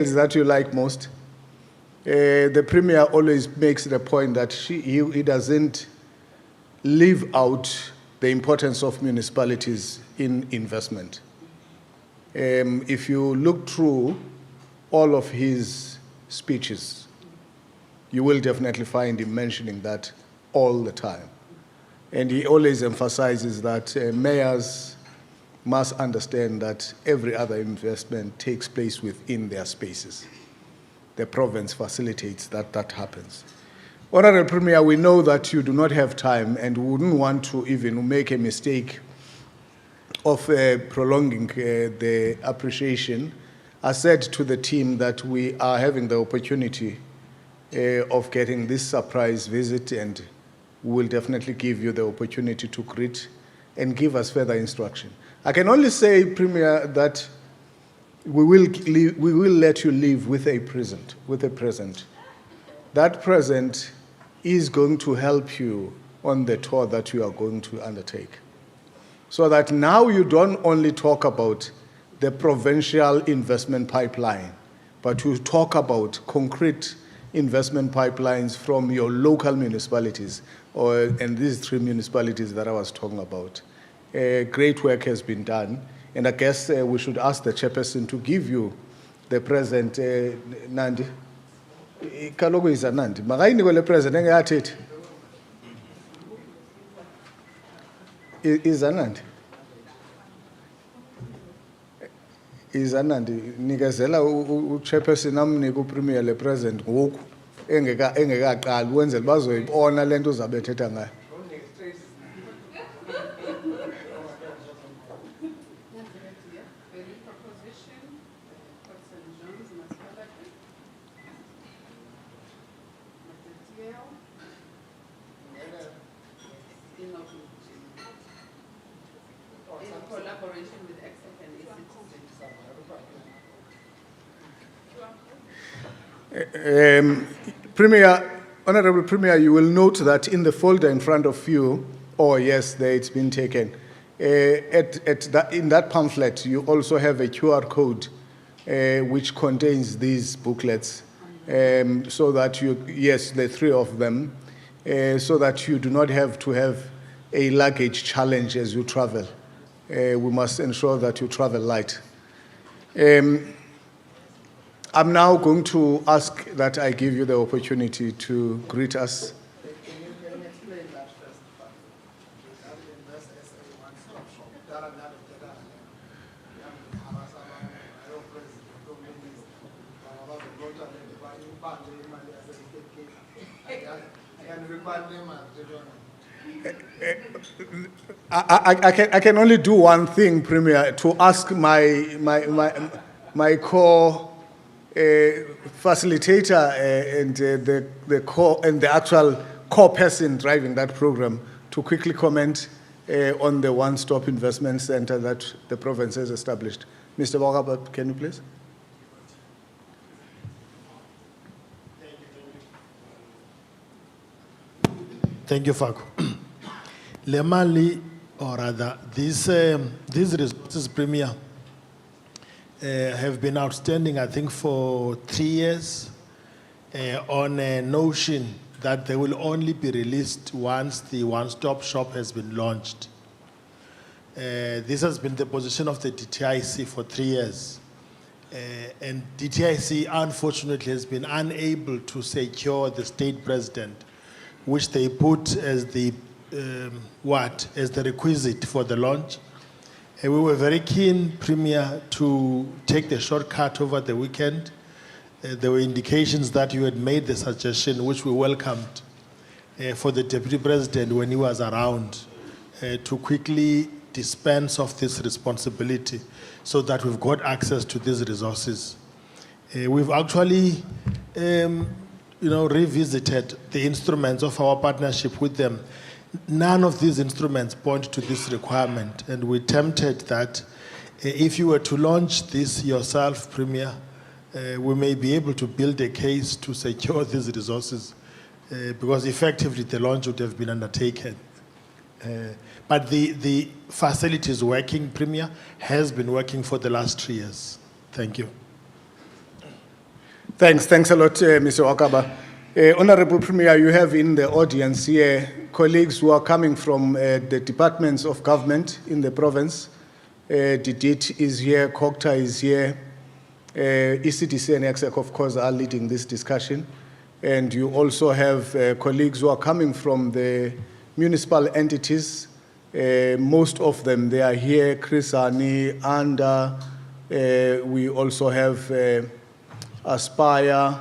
that you like most? The Premier always makes the point that he doesn't leave out the importance of municipalities in investment. If you look through all of his speeches, you will definitely find him mentioning that all the time. And he always emphasizes that mayors must understand that every other investment takes place within their spaces. The province facilitates that happens. Honorable Premier, we know that you do not have time and we wouldn't want to even make a mistake of prolonging the appreciation. I said to the team that we are having the opportunity of getting this surprise visit, and we will definitely give you the opportunity to greet and give us further instruction. I can only say, Premier, that we will let you leave with a present. That present is going to help you on the tour that you are going to undertake. So that now you don't only talk about the provincial investment pipeline, but you talk about concrete investment pipelines from your local municipalities, and these 3 municipalities that I was talking about. Great work has been done, and I guess we should ask the chairperson to give you the present. Nandi, kaloku is a Nandi. Makayiniko le present engayathethi. Is a Nandi. Is a Nandi. Nikezela chairperson amnike uPremier le present ngoku engekaqali wenzela bazoyibona lento uzabethetha ngayo. Premier, Honorable Premier, you will note that in the folder in front of you, yes, there it's been taken. In that pamphlet, you also have a QR code which contains these booklets, so that yes, the 3 of them, so that you do not have to have a luggage challenge as you travel. We must ensure that you travel light. I'm now going to ask that I give you the opportunity to greet us. Can you explain that first? That invest as a one-stop shop. I can only do one thing, Premier, to ask my core facilitator and the core and the actual core person driving that program to quickly comment on the one-stop investment center that the province has established. Mr. Bogaba, can you please? Thank you, Faku. Lemali, or rather, these resources, Premier, have been outstanding, I think, for 3 years on a notion that they will only be released once the one-stop shop has been launched. This has been the position of the DTIC for 3 years. And DTIC, unfortunately, has been unable to secure the state president, which they put as the as the requisite for the launch. We were very keen, Premier, to take the shortcut over the weekend. There were indications that you had made the suggestion, which we welcomed, for the Deputy President when he was around, to quickly dispense of this responsibility so that we've got access to these resources. We've actually revisited the instruments of our partnership with them. None of these instruments point to this requirement, and we're tempted that if you were to launch this yourself, Premier, we may be able to build a case to secure these resources, because effectively the launch would have been undertaken. But the facility is working, Premier, has been working for the last 3 years. Thank you. Thanks a lot, Mr. Wakaba. Honorable Premier, you have in the audience here colleagues who are coming from the departments of government in the province. Didit is here, Kokta is here, ECDC and EXEC, of course, are leading this discussion. And you also have colleagues who are coming from the municipal entities. Most of them, they are here, Chris Ani, Anda. We also have Aspire,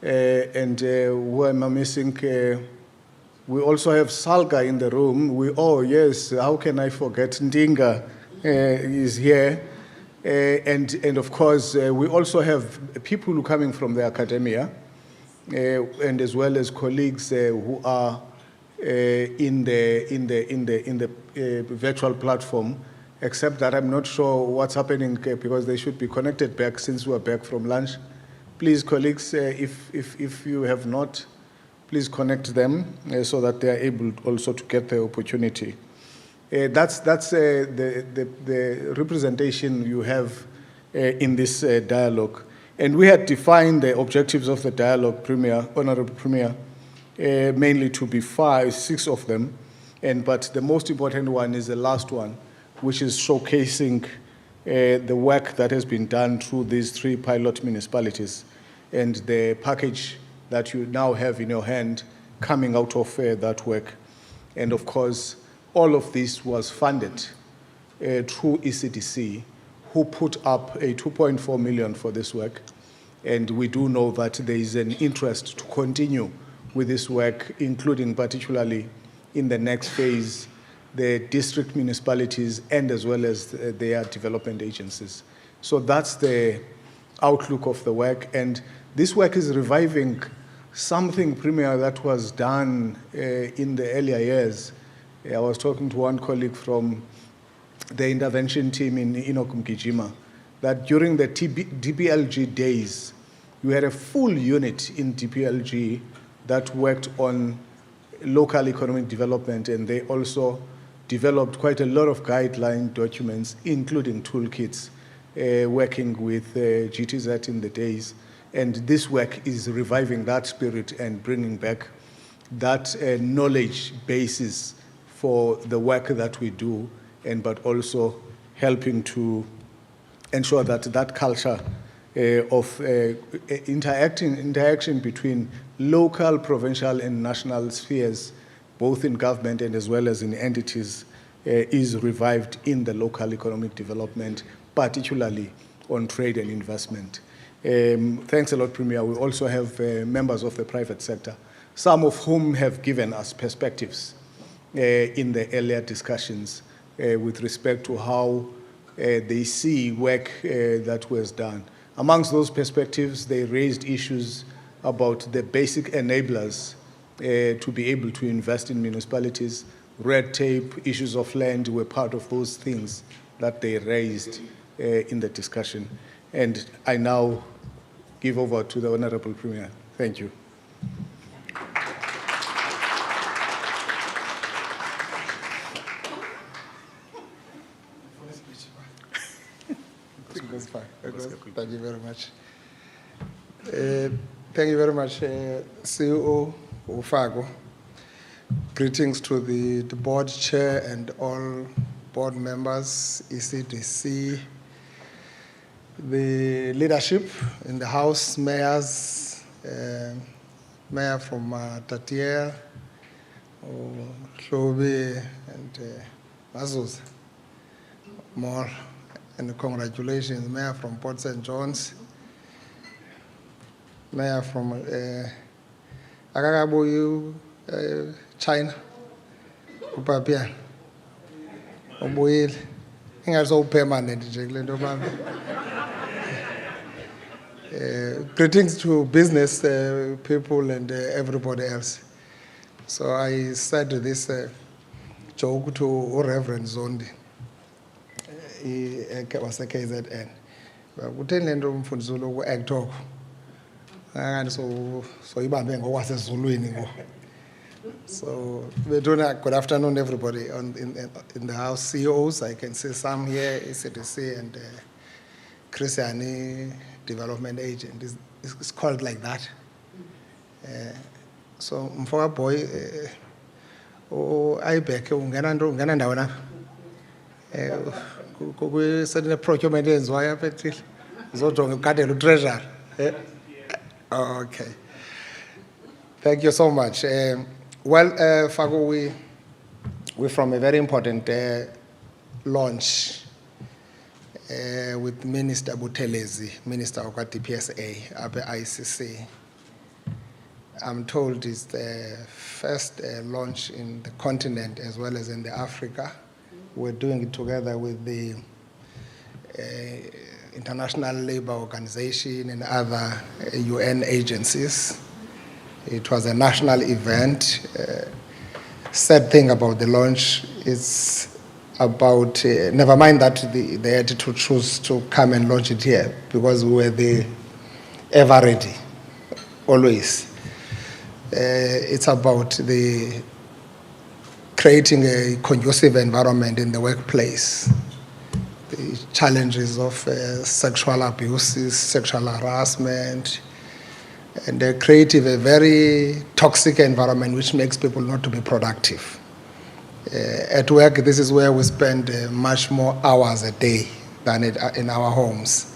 and who am I missing? We also have Salga in the room. Yes, how can I forget? Ndinga is here. And of course, we also have people who are coming from the academia, and as well as colleagues who are in the virtual platform, except that I'm not sure what's happening because they should be connected back since we're back from lunch. Please, colleagues, if you have not, please connect them so that they are able also to get the opportunity. That's the representation you have in this dialogue. And we had defined the objectives of the dialogue, Honorable Premier, mainly to be 6 of them. But the most important one is the last one, which is showcasing the work that has been done through these 3 pilot municipalities and the package that you now have in your hand coming out of that work. And of course, all of this was funded through ECDC, who put up a 2.4 million for this work. And we do know that there is an interest to continue with this work, including particularly in the next phase, the district municipalities and as well as their development agencies. So that's the outlook of the work. And this work is reviving something, Premier, that was done in the earlier years. I was talking to one colleague from the intervention team in Inokumkijima, that during the DPLG days, you had a full unit in DPLG that worked on local economic development, and they also developed quite a lot of guideline documents, including toolkits, working with GTZ in the days. And this work is reviving that spirit and bringing back that knowledge basis for the work that we do, but also helping to ensure that that culture of interaction between local, provincial, and national spheres, both in government and as well as in entities, is revived in the local economic development, particularly on trade and investment. Thanks a lot, Premier. We also have members of the private sector, some of whom have given us perspectives in the earlier discussions with respect to how they see work that was done. Amongst those perspectives, they raised issues about the basic enablers to be able to invest in municipalities. Red tape, issues of land were part of those things that they raised in the discussion. And I now give over to the Honorable Premier. Thank you. That's fine. Thank you very much. Thank you very much, CEO Ufago. Greetings to the board chair and all board members, ECDC, the leadership in the House, mayors, Mayor from Tatier, Shobi, and Mazuz, more. And congratulations, Mayor from Port St. John's, Mayor from Agagaboyu, China, Upapia, Oboil. I think it's all permanent. Greetings to business people and everybody else. So I said this joke to Reverend Zondi. Was a KZN. But we tell them from Zulu act talk. And so you bang was a Zulu. So we do not. Good afternoon, everybody in the house. CEOs, I can see some here, ECDC and Christiani Development Agent. it's called like that. So mfoka boy ayibheke ungena ndawo na ku certain procurement enziwayo apha ethile uzojonga ugadela utreasury. Okay, thank you so much. Fago, we're from a very important launch with Minister Buthelezi, Minister of DPSA, up at ICC. I'm told it's the first launch in the continent as well as in the Africa. We're doing it together with the International Labour Organization and other UN agencies. It was a national event. Sad thing about the launch is about, never mind that they had to choose to come and launch it here because we were the ever ready, always. It's about the creating a conducive environment in the workplace, the challenges of sexual abuses, sexual harassment, and creating a very toxic environment which makes people not to be productive. At work, this is where we spend much more hours a day than in our homes.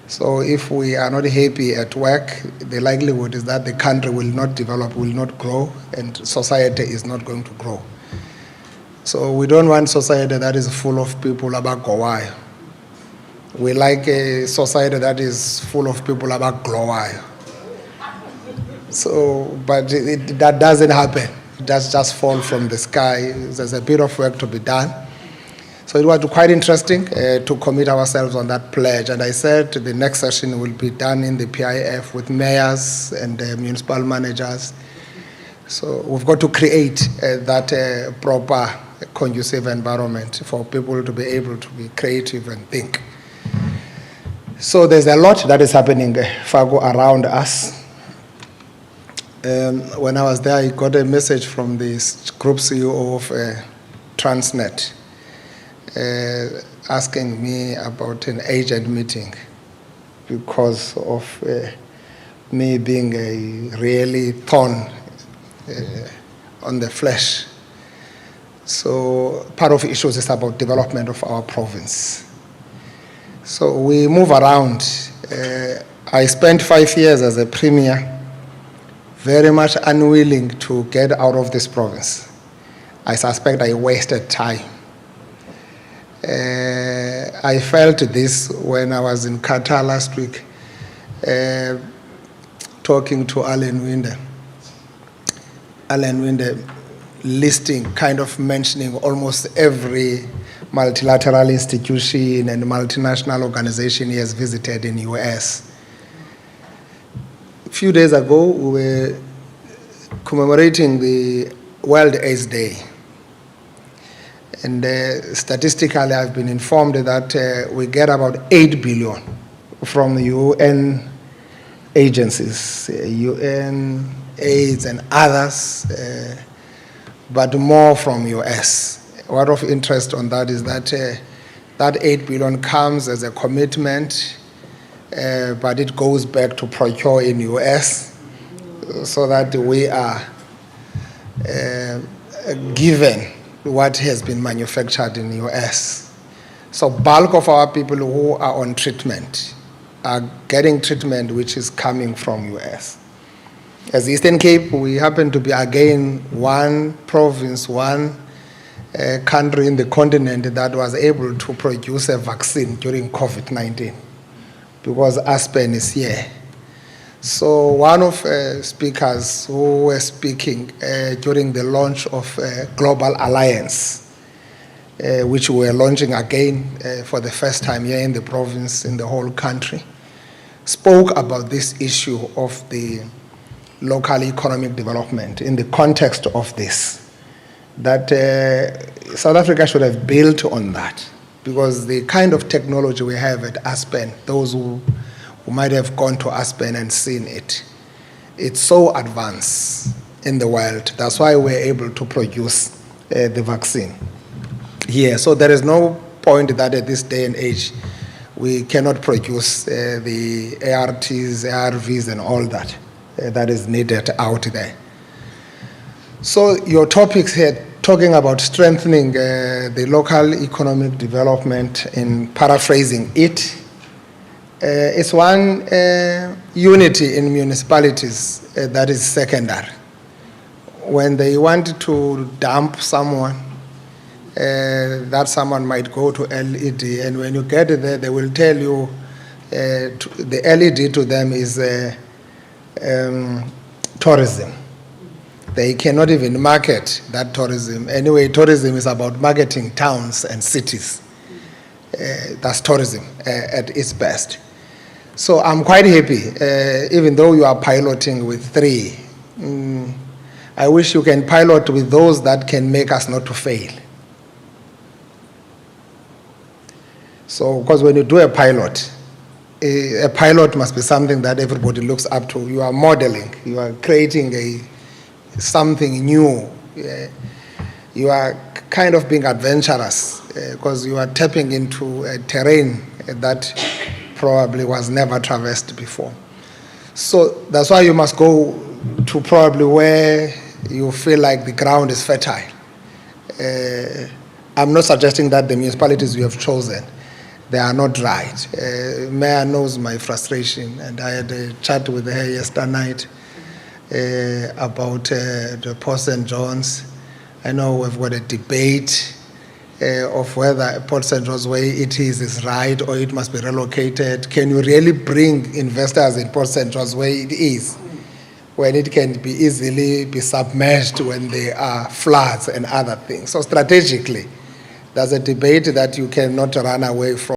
So if we are not happy at work, the likelihood is that the country will not develop, will not grow, and society is not going to grow. So we don't want society that is full of people about Gowai. We like a society that is full of people about Glowai. So, but that doesn't happen. It does just fall from the sky. There's a bit of work to be done. So it was quite interesting to commit ourselves on that pledge. And I said the next session will be done in the PIF with mayors and municipal managers. So we've got to create that proper, conducive environment for people to be able to be creative and think. So there's a lot that is happening, Fago, around us. When I was there, I got a message from the group CEO of Transnet asking me about an agent meeting because of me being a really thorn on the flesh. So part of the issues is about development of our province. So we move around. I spent 5 years as a premier, very much unwilling to get out of this province. I suspect I wasted time. I felt this when I was in Qatar last week, talking to Alan Winder. Alan Winder listing, kind of mentioning almost every multilateral institution and multinational organization he has visited in the US. A few days ago, we were commemorating the World AIDS Day. And statistically, I've been informed that we get about 8 billion from the UN agencies, UN, AIDS, and others, but more from US. What of interest on that is that that 8 billion comes as a commitment, but it goes back to procure in US, so that we are given what has been manufactured in the US. So bulk of our people who are on treatment are getting treatment which is coming from US. As Eastern Cape, we happen to be again one province, one country in the continent that was able to produce a vaccine during COVID-19 because Aspen is here. So one of speakers who were speaking during the launch of Global Alliance, which we are launching again for the first time here in the province, in the whole country, spoke about this issue of the local economic development in the context of this, that South Africa should have built on that, because the kind of technology we have at Aspen, those who might have gone to Aspen and seen it, it's so advanced in the world. That's why we're able to produce the vaccine here. So there is no point that at this day and age we cannot produce the ARTs, ARVs, and all that that is needed out there. So your topics here, talking about strengthening the local economic development, in paraphrasing it, it's one unity in municipalities that is secondary. When they want to dump someone, that someone might go to LED, and when you get there, they will tell you the LED to them is tourism. They cannot even market that tourism. Anyway, tourism is about marketing towns and cities. That's tourism at its best. So I'm quite happy, even though you are piloting with 3. I wish you can pilot with those that can make us not to fail. So, because when you do a pilot must be something that everybody looks up to. You are modeling, you are creating something new. You are kind of being adventurous because you are tapping into a terrain that probably was never traversed before. So that's why you must go to probably where you feel like the ground is fertile. I'm not suggesting that the municipalities you have chosen, they are not right. Mayor knows my frustration, and I had a chat with her yesterday night about the Port St. John's. I know we've got a debate of whether Port St. John's way it is right or it must be relocated. Can you really bring investors in Port St. John's way it is, when it can be easily be submerged when there are floods and other things? So strategically, there's a debate that you cannot run away from.